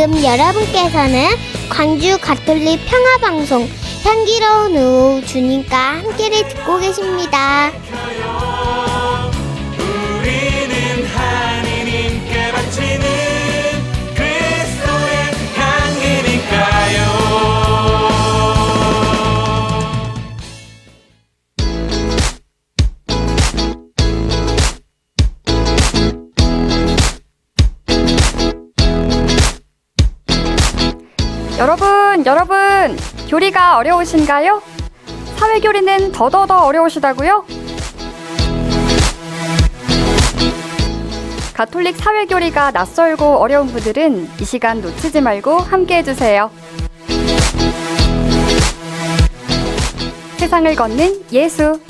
지금 여러분께서는 광주 가톨릭 평화방송 향기로운 오후 주님과 함께를 듣고 계십니다. 우리는 하느님께 바치는 그리스도의 향기니까요. 여러분, 교리가 어려우신가요? 사회교리는 더더더 어려우시다고요? 가톨릭 사회교리가 낯설고 어려운 분들은 이 시간 놓치지 말고 함께 해주세요. 세상을 걷는 예수.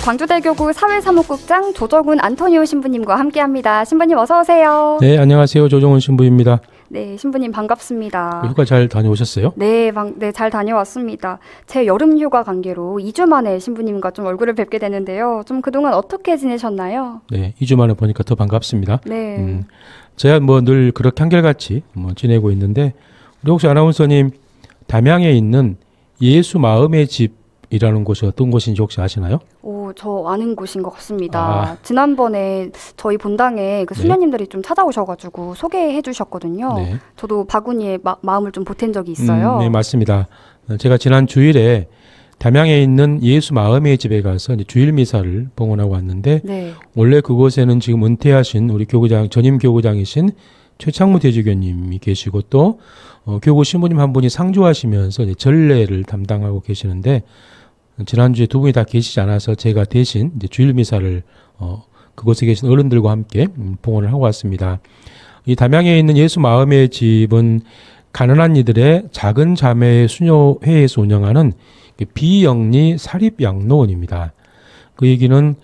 광주대교구 사회사무국장 조정훈 안토니오 신부님과 함께합니다. 신부님 어서 오세요. 네, 안녕하세요. 조정훈 신부입니다. 네, 신부님 반갑습니다. 휴가 잘 다녀오셨어요? 네, 잘 다녀왔습니다. 제 여름 휴가 관계로 2주 만에 신부님과 좀 얼굴을 뵙게 되는데요. 좀 그동안 어떻게 지내셨나요? 네, 2주 만에 보니까 더 반갑습니다. 네. 제가 늘 그렇게 한결같이 지내고 있는데, 우리 혹시 아나운서님 담양에 있는 예수 마음의 집이라는 곳이 어떤 곳인지 혹시 아시나요? 저 아는 곳인 것 같습니다. 지난번에 저희 본당에 그 수녀님들이 좀 찾아오셔가지고 소개해 주셨거든요. 네. 저도 바구니에 마음을 좀 보탠 적이 있어요. 네, 맞습니다. 제가 지난 주일에 담양에 있는 예수 마음의 집에 가서 이제 주일 미사를 봉헌하고 왔는데, 네. 원래 그곳에는 지금 은퇴하신 우리 전임 교구장이신 최창무 대주교님이 계시고 또 교구 신부님 한 분이 상주하시면서 이제 전례를 담당하고 계시는데, 지난주에 두 분이 다 계시지 않아서 제가 대신 이제 주일 미사를 그곳에 계신 어른들과 함께 봉헌을 하고 왔습니다. 이 담양에 있는 예수 마음의 집은 가난한 이들의 작은 자매 수녀회에서 운영하는 비영리 사립 양로원입니다. 그 얘기는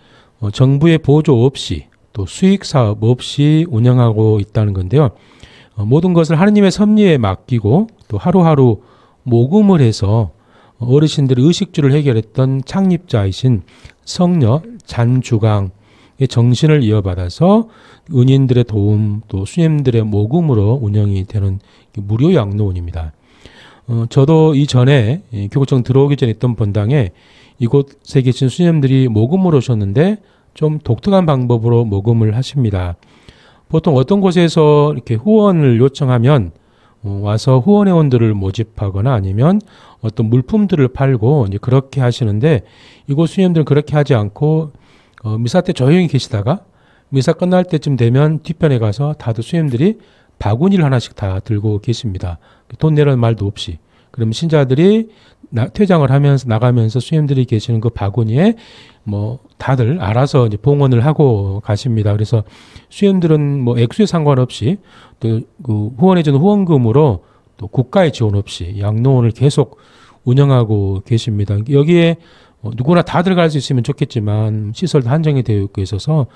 정부의 보조 없이 또 수익 사업 없이 운영하고 있다는 건데요. 모든 것을 하느님의 섭리에 맡기고 또 하루하루 모금을 해서 어르신들의 의식주를 해결했던 창립자이신 성녀 잔주강의 정신을 이어받아서 은인들의 도움 또 수녀님들의 모금으로 운영이 되는 무료 양로원입니다. 저도 이전에 교구청 들어오기 전에 있던 본당에 이곳에 계신 수녀님들이 모금을 오셨는데 좀 독특한 방법으로 모금을 하십니다. 보통 어떤 곳에서 이렇게 후원을 요청하면 와서 후원회원들을 모집하거나 아니면 어떤 물품들을 팔고 이제 그렇게 하시는데, 이곳 수녀님들은 그렇게 하지 않고 미사 때 조용히 계시다가 미사 끝날 때쯤 되면 뒤편에 가서 다들 수녀님들이 바구니를 하나씩 다 들고 계십니다. 돈 내라는 말도 없이. 그럼 신자들이 퇴장을 하면서 나가면서 수녀님들이 계시는 그 바구니에 다들 알아서 이제 봉헌을 하고 가십니다. 그래서 수녀님들은 액수에 상관없이 또 그 후원해주는 후원금으로 또 국가의 지원 없이 양로원을 계속 운영하고 계십니다. 여기에 누구나 다 들어갈 수 있으면 좋겠지만 시설도 한정이 되어 있어서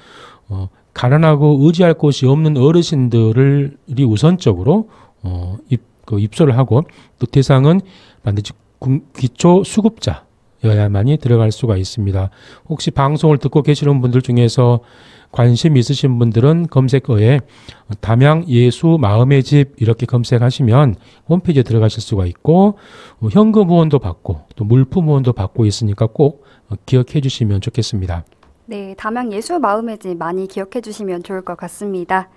가난하고 의지할 곳이 없는 어르신들이 우선적으로 입소를 하고, 또 대상은 반드시 기초 수급자여야만이 들어갈 수가 있습니다. 혹시 방송을 듣고 계시는 분들 중에서 관심 있으신 분들은 검색어에 담양 예수 마음의 집 이렇게 검색하시면 홈페이지에 들어가실 수가 있고, 현금 후원도 받고 또 물품 후원도 받고 있으니까 꼭 기억해 주시면 좋겠습니다. 네, 담양 예수 마음의 집 많이 기억해 주시면 좋을 것 같습니다.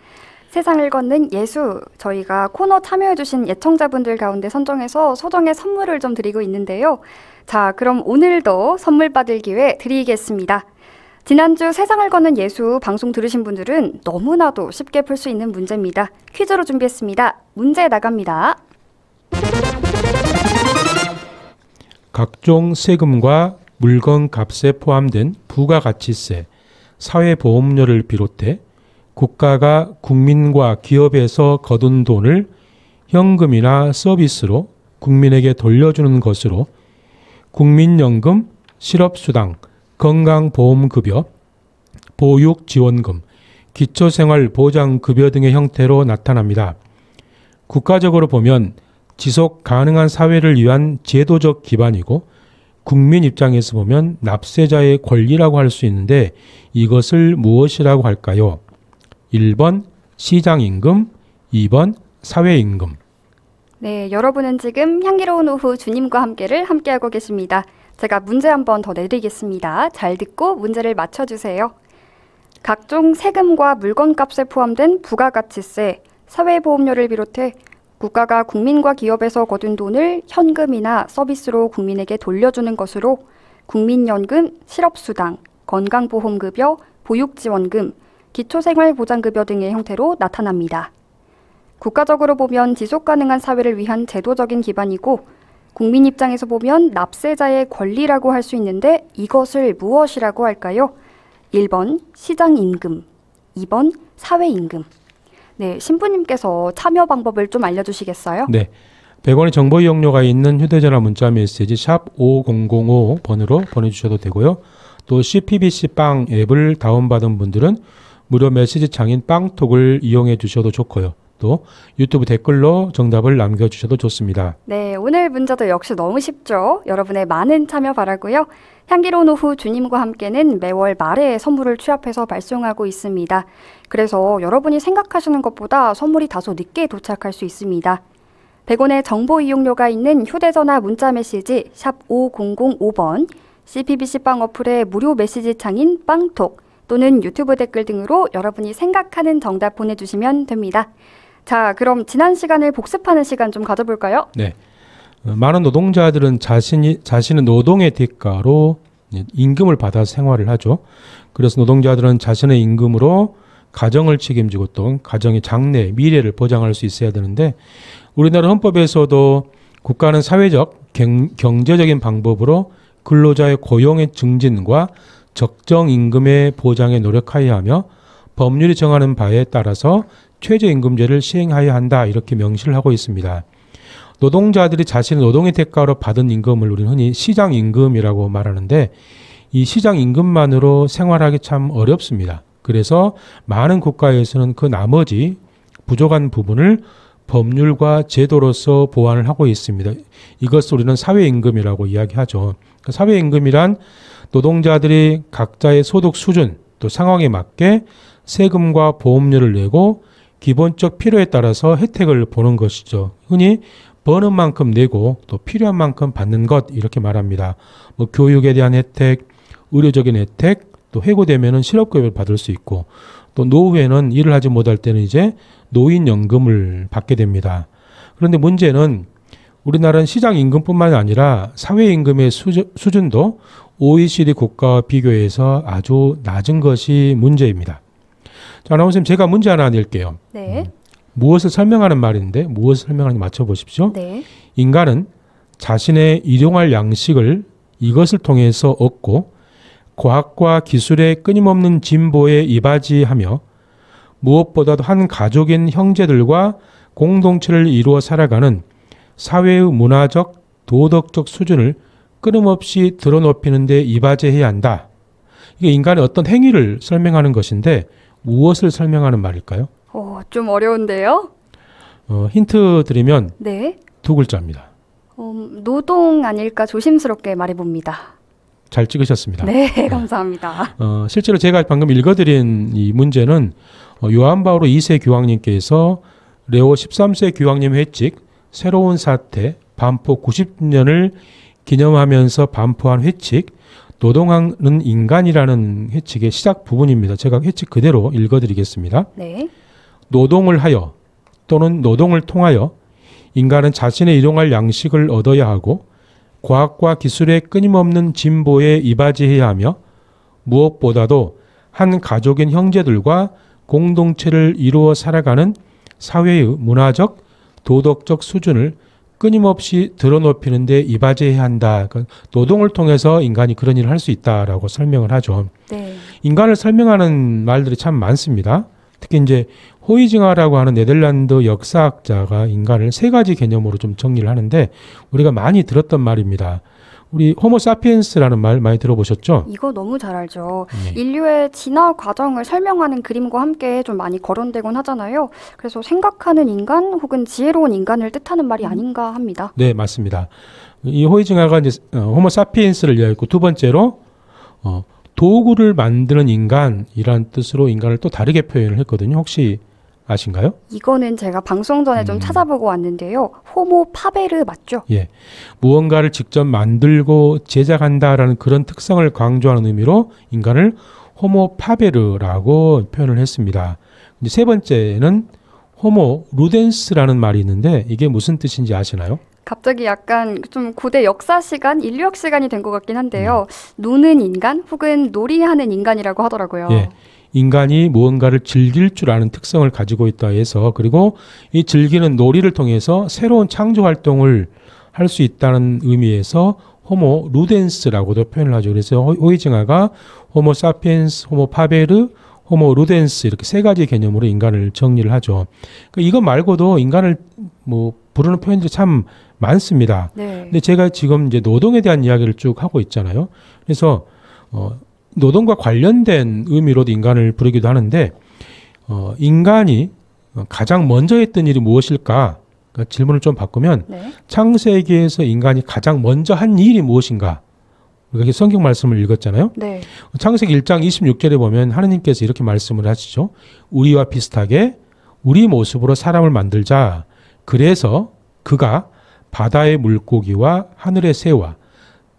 세상을 걷는 예수, 저희가 코너 참여해주신 애청자분들 가운데 선정해서 소정의 선물을 좀 드리고 있는데요. 자, 그럼 오늘도 선물 받을 기회 드리겠습니다. 지난주 세상을 걷는 예수 방송 들으신 분들은 너무나도 쉽게 풀 수 있는 문제입니다. 퀴즈로 준비했습니다. 문제 나갑니다. 각종 세금과 물건 값에 포함된 부가가치세, 사회보험료를 비롯해 국가가 국민과 기업에서 거둔 돈을 현금이나 서비스로 국민에게 돌려주는 것으로 국민연금, 실업수당, 건강보험급여, 보육지원금, 기초생활보장급여 등의 형태로 나타납니다. 국가적으로 보면 지속 가능한 사회를 위한 제도적 기반이고, 국민 입장에서 보면 납세자의 권리라고 할 수 있는데 이것을 무엇이라고 할까요? 1번 시장임금, 2번 사회임금. 네, 여러분은 지금 향기로운 오후 주님과 함께를 함께하고 계십니다. 제가 문제 한 번 더 내드리겠습니다. 잘 듣고 문제를 맞춰주세요. 각종 세금과 물건값에 포함된 부가가치세, 사회보험료를 비롯해 국가가 국민과 기업에서 거둔 돈을 현금이나 서비스로 국민에게 돌려주는 것으로 국민연금, 실업수당, 건강보험급여, 보육지원금, 기초생활보장급여 등의 형태로 나타납니다. 국가적으로 보면 지속가능한 사회를 위한 제도적인 기반이고 국민 입장에서 보면 납세자의 권리라고 할 수 있는데 이것을 무엇이라고 할까요? 1번 시장임금, 2번 사회임금. 네, 신부님께서 참여 방법을 좀 알려주시겠어요? 네, 100원의 정보 이용료가 있는 휴대전화 문자 메시지 샵 5000번으로 보내주셔도 되고요. 또 CPBC 빵 앱을 다운받은 분들은 무료 메시지 창인 빵톡을 이용해 주셔도 좋고요. 또 유튜브 댓글로 정답을 남겨주셔도 좋습니다. 네, 오늘 문제도 역시 너무 쉽죠? 여러분의 많은 참여 바라고요. 향기로운 오후 주님과 함께는 매월 말에 선물을 취합해서 발송하고 있습니다. 그래서 여러분이 생각하시는 것보다 선물이 다소 늦게 도착할 수 있습니다. 100원의 정보 이용료가 있는 휴대전화 문자 메시지 샵 5005번, CPBC 빵 어플의 무료 메시지 창인 빵톡 또는 유튜브 댓글 등으로 여러분이 생각하는 정답 보내주시면 됩니다. 자, 그럼 지난 시간을 복습하는 시간 좀 가져볼까요? 네. 많은 노동자들은 자신의 노동의 대가로 임금을 받아 생활을 하죠. 그래서 노동자들은 자신의 임금으로 가정을 책임지고 또 가정의 장래, 미래를 보장할 수 있어야 되는데 우리나라 헌법에서도 국가는 사회적, 경제적인 방법으로 근로자의 고용의 증진과 적정 임금의 보장에 노력하여야 하며 법률이 정하는 바에 따라서 최저임금제를 시행하여야 한다 이렇게 명시를 하고 있습니다. 노동자들이 자신의 노동의 대가로 받은 임금을 우리는 흔히 시장임금이라고 말하는데 이 시장임금만으로 생활하기 참 어렵습니다. 그래서 많은 국가에서는 그 나머지 부족한 부분을 법률과 제도로서 보완을 하고 있습니다. 이것을 우리는 사회임금이라고 이야기하죠. 사회임금이란 노동자들이 각자의 소득 수준 또 상황에 맞게 세금과 보험료를 내고 기본적 필요에 따라서 혜택을 보는 것이죠. 흔히 버는 만큼 내고 또 필요한 만큼 받는 것 이렇게 말합니다. 뭐 교육에 대한 혜택, 의료적인 혜택, 또 해고되면은 실업급여를 받을 수 있고 또 노후에는 일을 하지 못할 때는 이제 노인연금을 받게 됩니다. 그런데 문제는 우리나라는 시장임금뿐만 아니라 사회임금의 수준도 OECD 국가와 비교해서 아주 낮은 것이 문제입니다. 자, 아나운서님 제가 문제 하나 낼게요. 네. 무엇을 설명하는 말인데 무엇을 설명하는지 맞춰보십시오. 네. 인간은 자신의 일용할 양식을 이것을 통해서 얻고 과학과 기술의 끊임없는 진보에 이바지하며 무엇보다도 한 가족인 형제들과 공동체를 이루어 살아가는 사회의 문화적, 도덕적 수준을 끊임없이 드러높이는 데 이바지해야 한다. 이게 인간의 어떤 행위를 설명하는 것인데 무엇을 설명하는 말일까요? 좀 어려운데요? 힌트 드리면 네. 두 글자입니다. 노동 아닐까 조심스럽게 말해봅니다. 잘 찍으셨습니다. 네, 감사합니다. 실제로 제가 방금 읽어드린 이 문제는 요한 바오로 2세 교황님께서 레오 13세 교황님 회칙 새로운 사태 반포 90년을 기념하면서 반포한 회칙 노동하는 인간이라는 회칙의 시작 부분입니다. 제가 회칙 그대로 읽어드리겠습니다. 네. 노동을 하여 또는 노동을 통하여 인간은 자신의 일용할 양식을 얻어야 하고 과학과 기술의 끊임없는 진보에 이바지해야 하며 무엇보다도 한 가족인 형제들과 공동체를 이루어 살아가는 사회의 문화적, 도덕적 수준을 끊임없이 드러높이는 데 이바지해야 한다. 그러니까 노동을 통해서 인간이 그런 일을 할 수 있다라고 설명을 하죠. 네. 인간을 설명하는 말들이 참 많습니다. 특히 이제 호이징하라고 하는 네덜란드 역사학자가 인간을 세 가지 개념으로 좀 정리를 하는데 우리가 많이 들었던 말입니다. 우리 호모사피엔스라는 말 많이 들어보셨죠? 이거 너무 잘 알죠. 네. 인류의 진화 과정을 설명하는 그림과 함께 좀 많이 거론되곤 하잖아요. 그래서 생각하는 인간 혹은 지혜로운 인간을 뜻하는 말이 아닌가 합니다. 네, 맞습니다. 이 호이징하가 이제 호모사피엔스를 이야기했고 두 번째로 도구를 만드는 인간이라는 뜻으로 인간을 또 다르게 표현을 했거든요. 혹시 아신가요? 이거는 제가 방송 전에 좀 찾아보고 왔는데요. 호모 파베르 맞죠? 예. 무언가를 직접 만들고 제작한다라는 그런 특성을 강조하는 의미로 인간을 호모 파베르라고 표현을 했습니다. 이제 세 번째는 호모 루덴스라는 말이 있는데 이게 무슨 뜻인지 아시나요? 갑자기 약간 좀 고대 역사 시간, 인류학 시간이 된 것 같긴 한데요. 노는 인간 혹은 놀이하는 인간이라고 하더라고요. 예. 인간이 무언가를 즐길 줄 아는 특성을 가지고 있다 해서 그리고 이 즐기는 놀이를 통해서 새로운 창조 활동을 할 수 있다는 의미에서 호모 루덴스라고도 표현을 하죠. 그래서 호이징아가 호모 사피엔스, 호모 파베르, 호모 루덴스 이렇게 세 가지 개념으로 인간을 정리를 하죠. 그러니까 이것 말고도 인간을 뭐 부르는 표현들이 참 많습니다. 네. 근데 제가 지금 이제 노동에 대한 이야기를 쭉 하고 있잖아요. 그래서 노동과 관련된 의미로도 인간을 부르기도 하는데 인간이 가장 먼저 했던 일이 무엇일까? 그러니까 질문을 좀 바꾸면 네. 창세기에서 인간이 가장 먼저 한 일이 무엇인가? 우리가 성경 말씀을 읽었잖아요. 네. 창세기 1장 26절에 보면 하느님께서 이렇게 말씀을 하시죠. 우리와 비슷하게 우리 모습으로 사람을 만들자. 그래서 그가 바다의 물고기와 하늘의 새와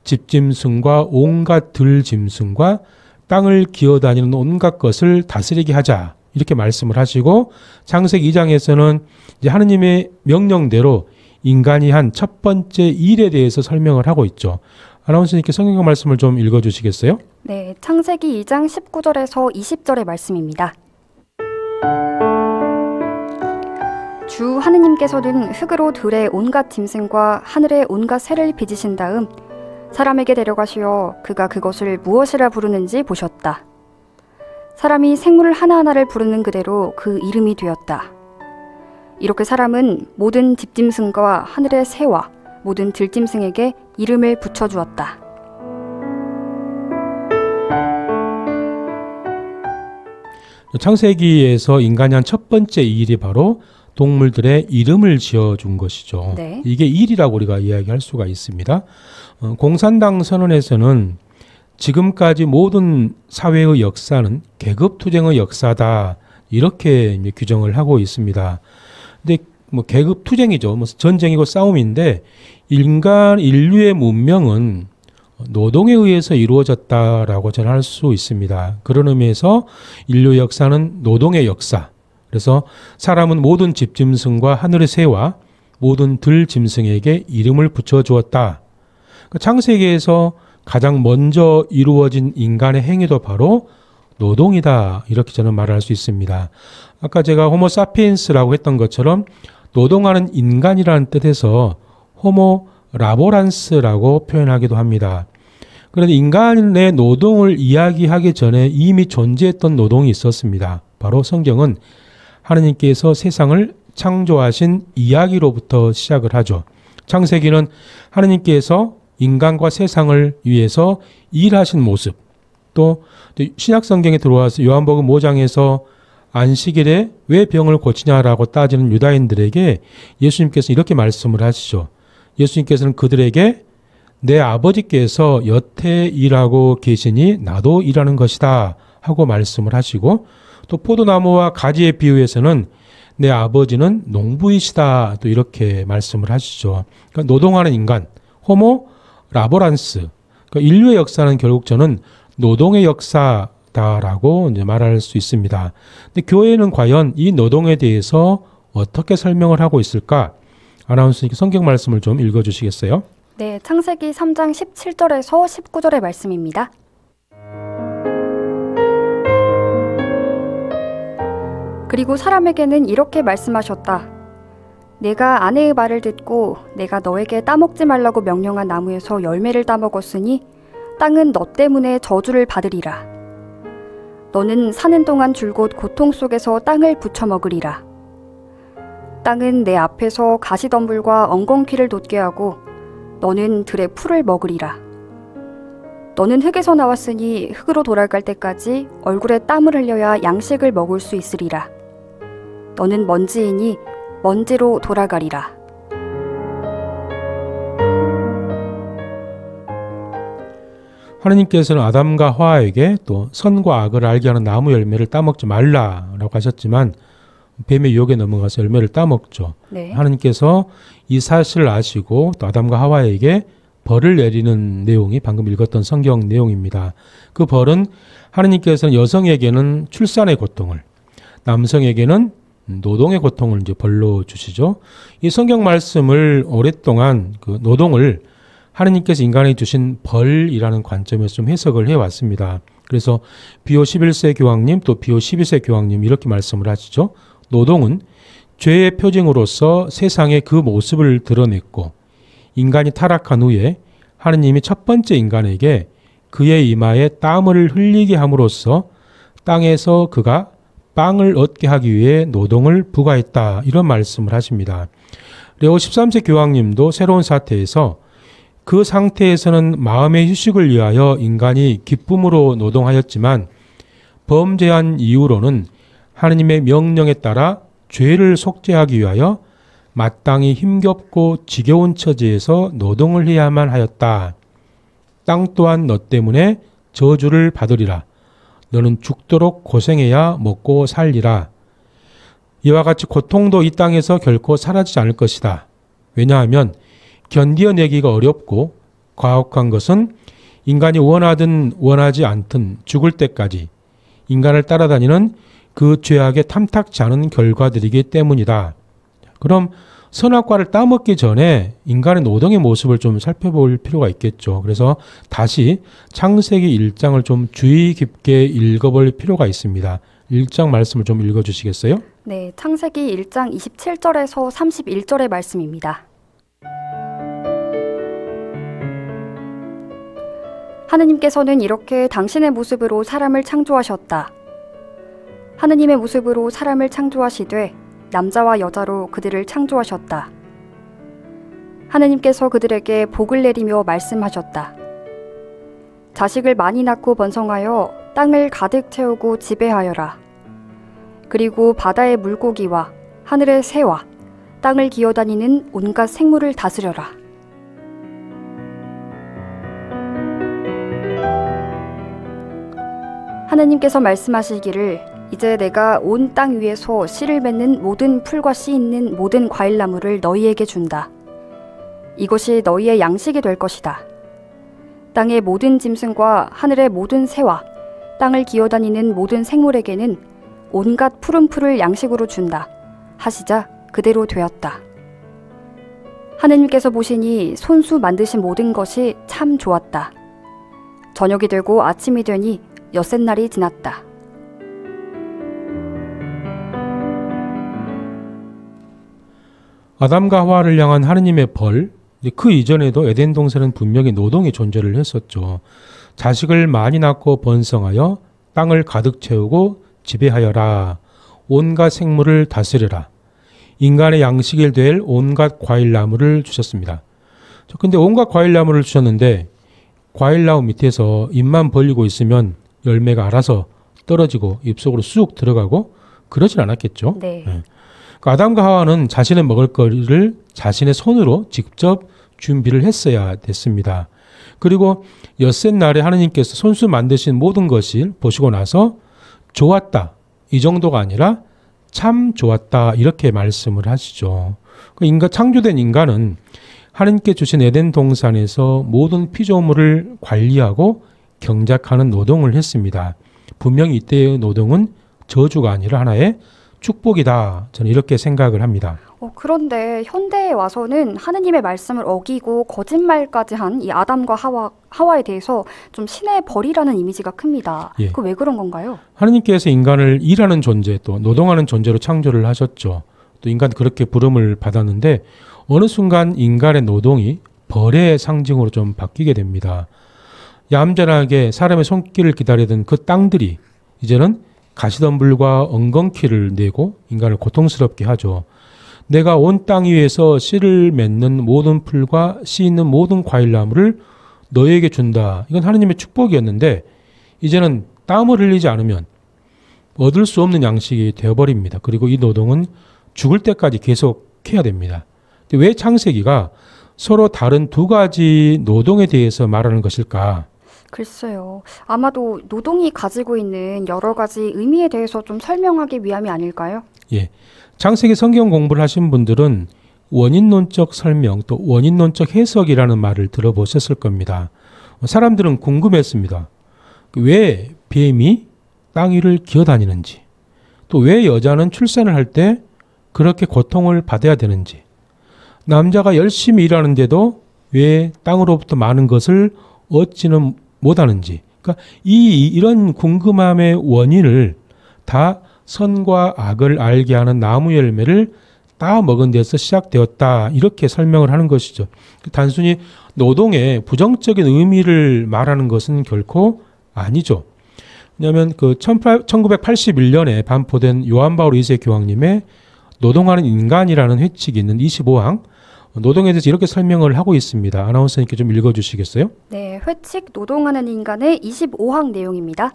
집짐승과 온갖 들짐승과 땅을 기어다니는 온갖 것을 다스리게 하자. 이렇게 말씀을 하시고 창세기 2장에서는 이제 하느님의 명령대로 인간이 한 첫 번째 일에 대해서 설명을 하고 있죠. 아나운서님께 성경 말씀을 좀 읽어주시겠어요? 네, 창세기 2장 19절에서 20절의 말씀입니다. 주 하느님께서는 흙으로 들의 온갖 짐승과 하늘의 온갖 새를 빚으신 다음 사람에게 데려가시어 그가 그것을 무엇이라 부르는지 보셨다. 사람이 생물 하나하나를 부르는 그대로 그 이름이 되었다. 이렇게 사람은 모든 집짐승과 하늘의 새와 모든 들짐승에게 이름을 붙여주었다. 창세기에서 인간이 한 첫 번째 일이 바로 동물들의 이름을 지어준 것이죠. 네. 이게 일이라고 우리가 이야기할 수가 있습니다. 공산당 선언에서는 지금까지 모든 사회의 역사는 계급투쟁의 역사다 이렇게 이제 규정을 하고 있습니다. 근데 뭐 계급투쟁이죠. 뭐 전쟁이고 싸움인데 인류의 문명은 노동에 의해서 이루어졌다라고 저는 할 수 있습니다. 그런 의미에서 인류 역사는 노동의 역사. 그래서 사람은 모든 집짐승과 하늘의 새와 모든 들짐승에게 이름을 붙여주었다. 창세기에서 가장 먼저 이루어진 인간의 행위도 바로 노동이다. 이렇게 저는 말할 수 있습니다. 아까 제가 호모 사피엔스라고 했던 것처럼 노동하는 인간이라는 뜻에서 호모 라보란스라고 표현하기도 합니다. 그런데 인간의 노동을 이야기하기 전에 이미 존재했던 노동이 있었습니다. 바로 성경은 하느님께서 세상을 창조하신 이야기로부터 시작을 하죠. 창세기는 하느님께서 인간과 세상을 위해서 일하신 모습, 또 신약 성경에 들어와서 요한복음 5장에서 안식일에 왜 병을 고치냐라고 따지는 유다인들에게 예수님께서 이렇게 말씀을 하시죠. 예수님께서는 그들에게 내 아버지께서 여태 일하고 계시니 나도 일하는 것이다 하고 말씀을 하시고 또 포도나무와 가지의 비유에서는 내 아버지는 농부이시다 또 이렇게 말씀을 하시죠. 그러니까 노동하는 인간, 호모 라보란스. 그러니까 인류의 역사는 결국 저는 노동의 역사다라고 이제 말할 수 있습니다. 근데 교회는 과연 이 노동에 대해서 어떻게 설명을 하고 있을까? 아나운서님께 성경 말씀을 좀 읽어주시겠어요? 네, 창세기 3장 17절에서 19절의 말씀입니다. 그리고 사람에게는 이렇게 말씀하셨다. 내가 아내의 말을 듣고 내가 너에게 따먹지 말라고 명령한 나무에서 열매를 따먹었으니 땅은 너 때문에 저주를 받으리라. 너는 사는 동안 줄곧 고통 속에서 땅을 부쳐먹으리라. 땅은 내 앞에서 가시덤불과 엉겅퀴를 돋게 하고 너는 들의 풀을 먹으리라. 너는 흙에서 나왔으니 흙으로 돌아갈 때까지 얼굴에 땀을 흘려야 양식을 먹을 수 있으리라. 너는 먼지이니 먼지로 돌아가리라. 하느님께서는 아담과 하와에게 또 선과 악을 알게 하는 나무 열매를 따먹지 말라라고 하셨지만 뱀의 유혹에 넘어가서 열매를 따먹죠. 네. 하느님께서 이 사실을 아시고 또 아담과 하와에게 벌을 내리는 내용이 방금 읽었던 성경 내용입니다. 그 벌은 하느님께서는 여성에게는 출산의 고통을, 남성에게는 노동의 고통을 이제 벌로 주시죠. 이 성경 말씀을 오랫동안 그 노동을 하느님께서 인간에게 주신 벌이라는 관점에서 좀 해석을 해왔습니다. 그래서 비오 11세 교황님 또 비오 12세 교황님 이렇게 말씀을 하시죠. 노동은 죄의 표징으로서 세상의 그 모습을 드러냈고 인간이 타락한 후에 하느님이 첫 번째 인간에게 그의 이마에 땀을 흘리게 함으로써 땅에서 그가 빵을 얻게 하기 위해 노동을 부과했다. 이런 말씀을 하십니다. 레오 13세 교황님도 새로운 사태에서 그 상태에서는 마음의 휴식을 위하여 인간이 기쁨으로 노동하였지만 범죄한 이후로는 하느님의 명령에 따라 죄를 속죄하기 위하여 마땅히 힘겹고 지겨운 처지에서 노동을 해야만 하였다. 땅 또한 너 때문에 저주를 받으리라. 너는 죽도록 고생해야 먹고 살리라. 이와 같이 고통도 이 땅에서 결코 사라지지 않을 것이다. 왜냐하면 견디어내기가 어렵고 과혹한 것은 인간이 원하든 원하지 않든 죽을 때까지 인간을 따라다니는 그 죄악에 탐탁지 않은 결과들이기 때문이다. 그럼 선악과를 따먹기 전에 인간의 노동의 모습을 좀 살펴볼 필요가 있겠죠. 그래서 다시 창세기 1장을 좀 주의 깊게 읽어볼 필요가 있습니다. 1장 말씀을 좀 읽어주시겠어요? 네, 창세기 1장 27절에서 31절의 말씀입니다. 하느님께서는 이렇게 당신의 모습으로 사람을 창조하셨다. 하느님의 모습으로 사람을 창조하시되 남자와 여자로 그들을 창조하셨다. 하느님께서 그들에게 복을 내리며 말씀하셨다. 자식을 많이 낳고 번성하여 땅을 가득 채우고 지배하여라. 그리고 바다의 물고기와 하늘의 새와 땅을 기어다니는 온갖 생물을 다스려라. 하느님께서 말씀하시기를 이제 내가 온 땅 위에서 씨를 맺는 모든 풀과 씨 있는 모든 과일나무를 너희에게 준다. 이것이 너희의 양식이 될 것이다. 땅의 모든 짐승과 하늘의 모든 새와 땅을 기어다니는 모든 생물에게는 온갖 푸른 풀을 양식으로 준다. 하시자 그대로 되었다. 하느님께서 보시니 손수 만드신 모든 것이 참 좋았다. 저녁이 되고 아침이 되니 엿새날이 지났다. 아담과 하와를 향한 하느님의 벌, 그 이전에도 에덴 동산은 분명히 노동이 존재를 했었죠. 자식을 많이 낳고 번성하여 땅을 가득 채우고 지배하여라. 온갖 생물을 다스려라. 인간의 양식이 될 온갖 과일나무를 주셨습니다. 근데 온갖 과일나무를 주셨는데 과일나무 밑에서 입만 벌리고 있으면 열매가 알아서 떨어지고 입속으로 쑥 들어가고 그러진 않았겠죠. 네. 아담과 하와는 자신의 먹을 거리를 자신의 손으로 직접 준비를 했어야 됐습니다. 그리고 엿새날에 하느님께서 손수 만드신 모든 것을 보시고 나서 좋았다. 이 정도가 아니라 참 좋았다. 이렇게 말씀을 하시죠. 창조된 인간은 하느님께 주신 에덴 동산에서 모든 피조물을 관리하고 경작하는 노동을 했습니다. 분명히 이때의 노동은 저주가 아니라 하나의 축복이다. 저는 이렇게 생각을 합니다. 그런데 현대에 와서는 하느님의 말씀을 어기고 거짓말까지 한 이 아담과 하와에 대해서 좀 신의 벌이라는 이미지가 큽니다. 예. 그 왜 그런 건가요? 하느님께서 인간을 일하는 존재 또 노동하는 존재로 창조를 하셨죠. 또 인간 그렇게 부름을 받았는데 어느 순간 인간의 노동이 벌의 상징으로 좀 바뀌게 됩니다. 얌전하게 사람의 손길을 기다리던 그 땅들이 이제는 가시덤불과 엉겅퀴를 내고 인간을 고통스럽게 하죠. 내가 온 땅 위에서 씨를 맺는 모든 풀과 씨 있는 모든 과일나무를 너에게 준다. 이건 하느님의 축복이었는데 이제는 땀을 흘리지 않으면 얻을 수 없는 양식이 되어버립니다. 그리고 이 노동은 죽을 때까지 계속해야 됩니다. 근데 왜 창세기가 서로 다른 두 가지 노동에 대해서 말하는 것일까? 글쎄요. 아마도 노동이 가지고 있는 여러 가지 의미에 대해서 좀 설명하기 위함이 아닐까요? 예. 창세기 성경 공부를 하신 분들은 원인론적 설명 또 원인론적 해석이라는 말을 들어보셨을 겁니다. 사람들은 궁금했습니다. 왜 뱀이 땅 위를 기어다니는지, 또 왜 여자는 출산을 할 때 그렇게 고통을 받아야 되는지, 남자가 열심히 일하는데도 왜 땅으로부터 많은 것을 얻지는 못하는지, 그러니까 이런 궁금함의 원인을 다 선과 악을 알게 하는 나무 열매를 따 먹은 데서 시작되었다, 이렇게 설명을 하는 것이죠. 단순히 노동의 부정적인 의미를 말하는 것은 결코 아니죠. 왜냐하면 1981년에 반포된 요한 바울 2세 교황님의 노동하는 인간이라는 회칙이 있는 25항, 노동에 대해서 이렇게 설명을 하고 있습니다. 아나운서님께 좀 읽어주시겠어요? 네, 회칙 노동하는 인간의 25항 내용입니다.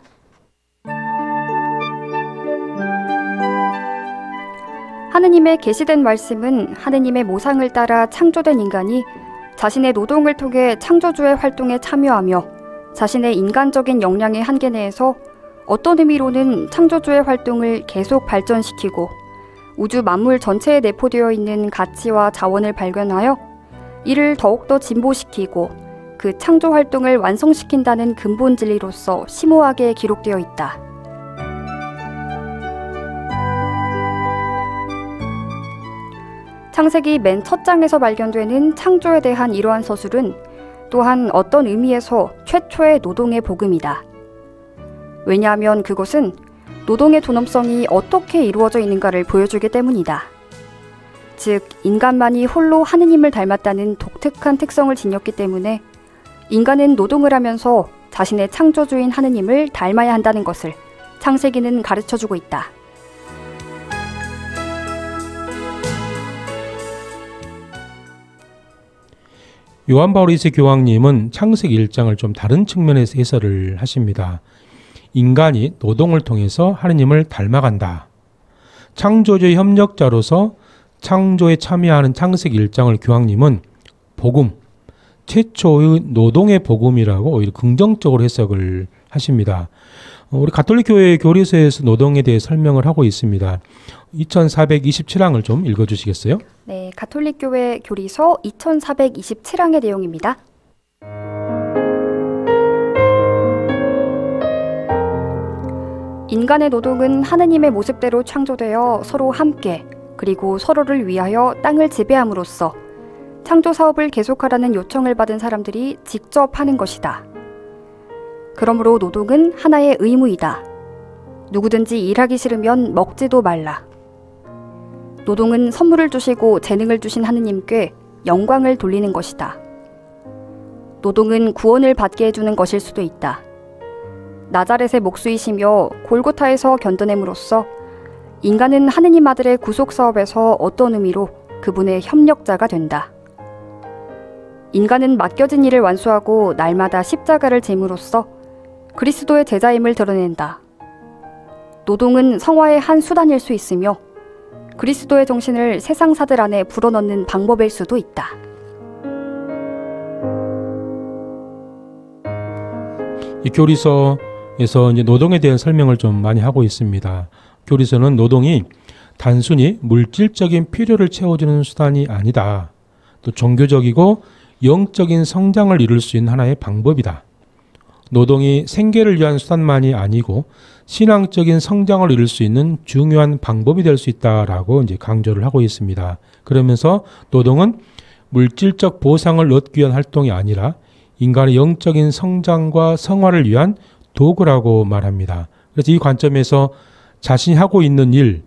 하느님의 계시된 말씀은 하느님의 모상을 따라 창조된 인간이 자신의 노동을 통해 창조주의 활동에 참여하며 자신의 인간적인 역량의 한계 내에서 어떤 의미로는 창조주의 활동을 계속 발전시키고 우주 만물 전체에 내포되어 있는 가치와 자원을 발견하여 이를 더욱더 진보시키고 그 창조 활동을 완성시킨다는 근본 진리로서 심오하게 기록되어 있다. 창세기 맨 첫 장에서 발견되는 창조에 대한 이러한 서술은 또한 어떤 의미에서 최초의 노동의 복음이다. 왜냐하면 그것은 노동의 존엄성이 어떻게 이루어져 있는가를 보여주기 때문이다. 즉, 인간만이 홀로 하느님을 닮았다는 독특한 특성을 지녔기 때문에 인간은 노동을 하면서 자신의 창조주인 하느님을 닮아야 한다는 것을 창세기는 가르쳐주고 있다. 요한 바울 2세 교황님은 창세기 1장을 좀 다른 측면에서 해설을 하십니다. 인간이 노동을 통해서 하느님을 닮아간다. 창조주의 협력자로서 창조에 참여하는 창세기 1장을 교황님은 복음, 최초의 노동의 복음이라고 오히려 긍정적으로 해석을 하십니다. 우리 가톨릭교회 교리서에서 노동에 대해 설명을 하고 있습니다. 2427항을 좀 읽어주시겠어요? 네, 가톨릭교회 교리서 2427항의 내용입니다. 인간의 노동은 하느님의 모습대로 창조되어 서로 함께 그리고 서로를 위하여 땅을 지배함으로써 창조 사업을 계속하라는 요청을 받은 사람들이 직접 하는 것이다. 그러므로 노동은 하나의 의무이다. 누구든지 일하기 싫으면 먹지도 말라. 노동은 선물을 주시고 재능을 주신 하느님께 영광을 돌리는 것이다. 노동은 구원을 받게 해주는 것일 수도 있다. 나자렛의 목수이시며 골고타에서 견뎌냄으로써 인간은 하느님 아들의 구속 사업에서 어떤 의미로 그분의 협력자가 된다. 인간은 맡겨진 일을 완수하고 날마다 십자가를 짐으로써 그리스도의 제자임을 드러낸다. 노동은 성화의 한 수단일 수 있으며 그리스도의 정신을 세상사들 안에 불어넣는 방법일 수도 있다. 이 교리서에서 이제 노동에 대한 설명을 좀 많이 하고 있습니다. 교리서는 노동이 단순히 물질적인 필요를 채워주는 수단이 아니다. 또 종교적이고 영적인 성장을 이룰 수 있는 하나의 방법이다. 노동이 생계를 위한 수단만이 아니고 신앙적인 성장을 이룰 수 있는 중요한 방법이 될 수 있다라고 이제 강조를 하고 있습니다. 그러면서 노동은 물질적 보상을 얻기 위한 활동이 아니라 인간의 영적인 성장과 성화를 위한 도구라고 말합니다. 그래서 이 관점에서 자신이 하고 있는 일,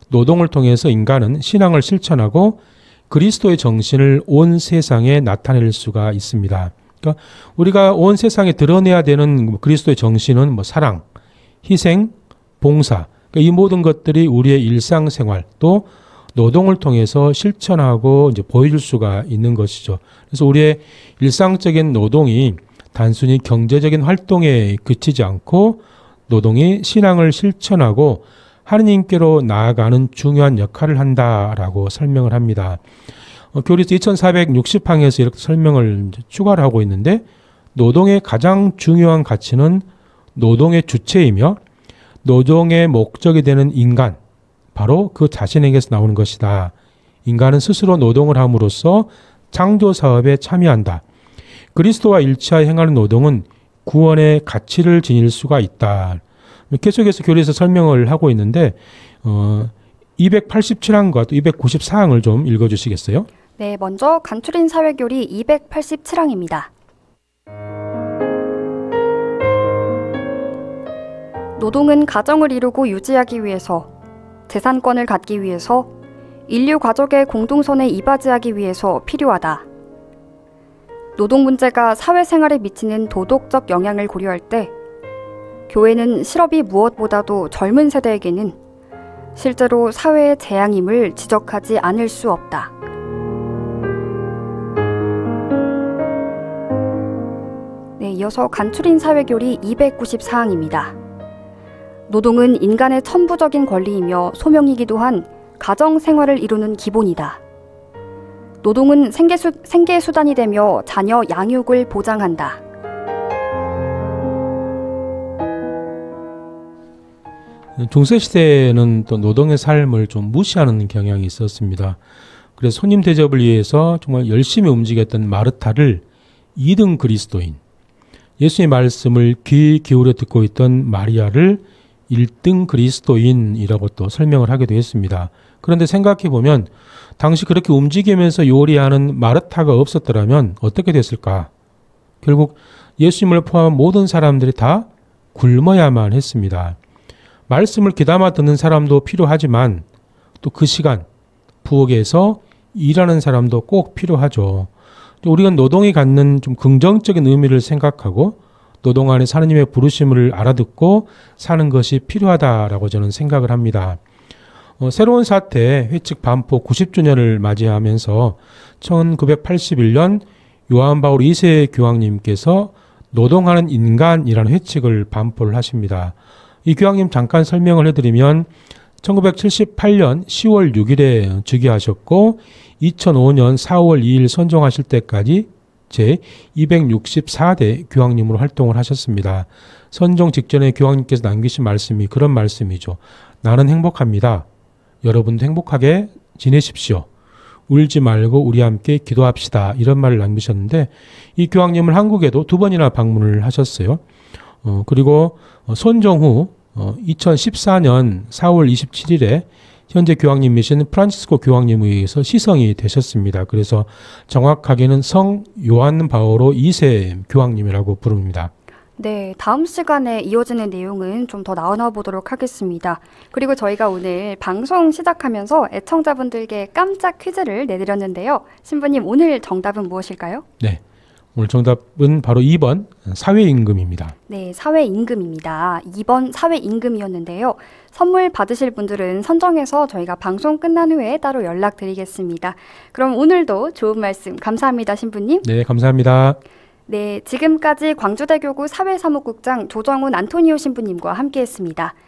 노동을 통해서 인간은 신앙을 실천하고 그리스도의 정신을 온 세상에 나타낼 수가 있습니다. 그러니까 우리가 온 세상에 드러내야 되는 그리스도의 정신은 사랑, 희생, 봉사, 그러니까 이 모든 것들이 우리의 일상생활 또 노동을 통해서 실천하고 이제 보여줄 수가 있는 것이죠. 그래서 우리의 일상적인 노동이 단순히 경제적인 활동에 그치지 않고 노동이 신앙을 실천하고 하느님께로 나아가는 중요한 역할을 한다라고 설명을 합니다. 교리서 2460항에서 이렇게 설명을 추가를 하고 있는데 노동의 가장 중요한 가치는 노동의 주체이며 노동의 목적이 되는 인간, 바로 그 자신에게서 나오는 것이다. 인간은 스스로 노동을 함으로써 창조 사업에 참여한다. 그리스도와 일치하여 행하는 노동은 구원의 가치를 지닐 수가 있다. 계속해서 교리에서 설명을 하고 있는데 287항과 또 294항을 좀 읽어주시겠어요? 네, 먼저 간추린 사회교리 287항입니다. 노동은 가정을 이루고 유지하기 위해서, 재산권을 갖기 위해서, 인류 가족의 공동선에 이바지하기 위해서 필요하다. 노동 문제가 사회생활에 미치는 도덕적 영향을 고려할 때 교회는 실업이 무엇보다도 젊은 세대에게는 실제로 사회의 재앙임을 지적하지 않을 수 없다. 네, 이어서 간추린 사회교리 294항입니다. 노동은 인간의 천부적인 권리이며 소명이기도 한 가정 생활을 이루는 기본이다. 노동은 생계의 수단이 되며 자녀 양육을 보장한다. 중세시대에는 또 노동의 삶을 좀 무시하는 경향이 있었습니다. 그래서 손님 대접을 위해서 정말 열심히 움직였던 마르타를 2등 그리스도인, 예수의 말씀을 귀 기울여 듣고 있던 마리아를 1등 그리스도인이라고 또 설명을 하기도 했습니다. 그런데 생각해보면 당시 그렇게 움직이면서 요리하는 마르타가 없었더라면 어떻게 됐을까? 결국 예수님을 포함한 모든 사람들이 다 굶어야만 했습니다. 말씀을 귀담아 듣는 사람도 필요하지만 또 그 시간, 부엌에서 일하는 사람도 꼭 필요하죠. 또 우리가 노동이 갖는 좀 긍정적인 의미를 생각하고 노동 안에 하나님의 부르심을 알아듣고 사는 것이 필요하다라고 저는 생각을 합니다. 새로운 사태 회칙 반포 90주년을 맞이하면서 1981년 요한 바울 2세 교황님께서 노동하는 인간이라는 회칙을 반포를 하십니다. 이 교황님 잠깐 설명을 해드리면 1978년 10월 6일에 즉위하셨고 2005년 4월 2일 선종하실 때까지 제 264대 교황님으로 활동을 하셨습니다. 선종 직전에 교황님께서 남기신 말씀이 그런 말씀이죠. 나는 행복합니다. 여러분도 행복하게 지내십시오. 울지 말고 우리 함께 기도합시다. 이런 말을 남기셨는데 이 교황님은 한국에도 2번이나 방문을 하셨어요. 그리고 선종 후 2014년 4월 27일에 현재 교황님이신 프란치스코 교황님에 의해서 시성이 되셨습니다. 그래서 정확하게는 성 요한 바오로 2세 교황님이라고 부릅니다. 네, 다음 시간에 이어지는 내용은 좀 더 나눠보도록 하겠습니다. 그리고 저희가 오늘 방송 시작하면서 애청자분들께 깜짝 퀴즈를 내드렸는데요. 신부님, 오늘 정답은 무엇일까요? 네, 오늘 정답은 바로 2번 사회임금입니다. 네, 사회임금입니다. 2번 사회임금이었는데요. 선물 받으실 분들은 선정해서 저희가 방송 끝난 후에 따로 연락드리겠습니다. 그럼 오늘도 좋은 말씀 감사합니다, 신부님. 네, 감사합니다. 네, 지금까지 광주대교구 사회사무국장 조정훈 안토니오 신부님과 함께했습니다.